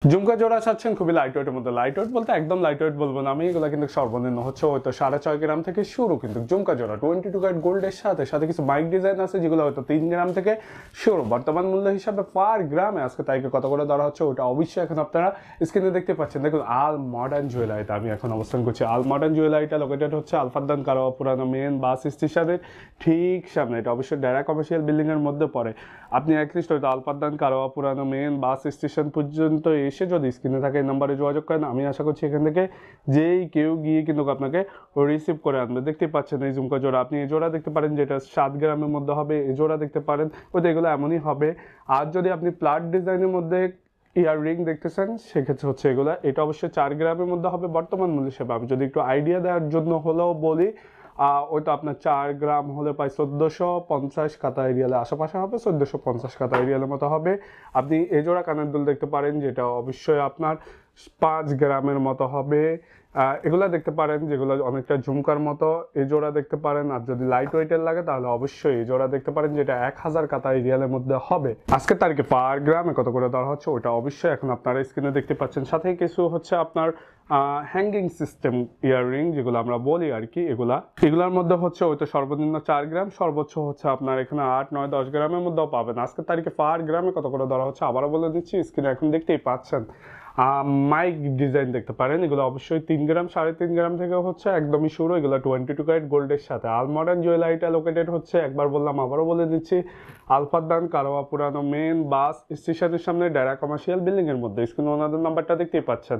ঝুমকা জোড়া চাচ্ছেন খুবই লাইট ওয়েটের মধ্যে। লাইট ওয়েট বলতে একদম লাইট ওয়েট বলবো না আমি, এগুলো কিন্তু সর্বনিম্ন হচ্ছে হয়তো 6.5 গ্রাম থেকে শুরু। কিন্তু ঝুমকা জোড়া 22 ক্যারেট গোল্ডের সাথে সাথে কিছু মাইক ডিজাইন আছে যেগুলো হয়তো 3 গ্রাম থেকে শুরু। বর্তমান মূল্য হিসাবে পার গ্রামে আজকে তাইকে কত করে ধরা হচ্ছে ওটা অবশ্যই এখন আপনারা স্ক্রিনে দেখতে পাচ্ছেন। দেখুন আল মডার্ন জুয়েলারিতে আমি এখন অবস্থান করছি। আল মডার্ন জুয়েলারিটা লোকেটেড হচ্ছে আলফাদ্দান কারওয়া পুরানো মেন বাস স্টেশনের ঠিক সামনে। এটা অবশ্যই ডেরা কমার্শিয়াল বিল্ডিং এর মধ্যে পড়ে। আপনি অ্যাটলিস্ট হয়তো আলফাদ্দান কারওয়া পুরানো মেন বাস স্টেশন পর্যন্ত এসে যদি স্ক্রিনে থাকে এই নাম্বারে যোগাযোগ করেন, আমি আশা করছি এখান থেকে যেই কেউ গিয়ে কিন্তু আপনাকে রিসিভ করে আনবে। দেখতে পাচ্ছেন এই ঝুমকা জোড়া, আপনি এই জোড়া দেখতে পারেন যেটা 7 গ্রামের মধ্যে হবে, এই জোড়া দেখতে পারেন ওইটা এগুলো এমনই হবে। আর যদি আপনি প্লাট ডিজাইনের মধ্যে ইয়াররিং দেখতেছেন সেক্ষেত্রে হচ্ছে এগুলো, এটা অবশ্যই 4 গ্রামের মধ্যে হবে বর্তমান মূল্য হিসেবে। আমি যদি একটু আইডিয়া দেওয়ার জন্য হলেও বলি, ওইটা আপনার 4 গ্রাম হলে প্রায় 1450 কাতা এরিয়ালে আশেপাশে হবে, 1450 কাতা এরিয়ালের মতো হবে। আপনি এজোড়া কানের দুল দেখতে পারেন যেটা অবশ্যই আপনার 5 গ্রামের মতো হবে। এগুলা দেখতে পারেন যেগুলো অনেকটা ঝুমকার মতো, এই জোড়া দেখতে পারেন। আর যদি লাইট ওয়েটের লাগে তাহলে অবশ্যই এই জোড়া দেখতে পারেন যেটা 1000 কাতা এরিয়ালের মধ্যে হবে। আজকের তারিখে পার গ্রামে কত করে দেওয়া হচ্ছে ওটা অবশ্যই এখন আপনারা স্ক্রিনে দেখতে পাচ্ছেন। সাথে কিছু হচ্ছে আপনার হ্যাঙ্গিং সিস্টেম ইয়াররিং যেগুলো আমরা বলি আর কি, এগুলার মধ্যে হচ্ছে ওইটা সর্বনিম্ন 4 গ্রাম, সর্বোচ্চ হচ্ছে আপনার এখানে 8, 9, 10 গ্রামের মধ্যেও পাবেন। আজকের তারিখে পার গ্রামে কত করে ধরা হচ্ছে আবারও বলে দিচ্ছি, স্ক্রিনে এখন দেখতেই পাচ্ছেন। মাইক ডিজাইন দেখতে পারেন, এগুলো অবশ্যই 3 গ্রাম 3.5 গ্রাম থেকে হচ্ছে একদমই শুরু। এগুলো 22 ক্যারেট গোল্ডের সাথে। আল মডার্ন জুয়েলারিটা লোকেটেড হচ্ছে, একবার বললাম আবারও বলে দিচ্ছি, আলফাদ্দান কারওয়া পুরানো মেন বাস স্টেশনের সামনে ডেরা কমার্শিয়াল বিল্ডিং এর মধ্যে। স্ক্রিনে ওনাদের নাম্বারটা দেখতেই পাচ্ছেন।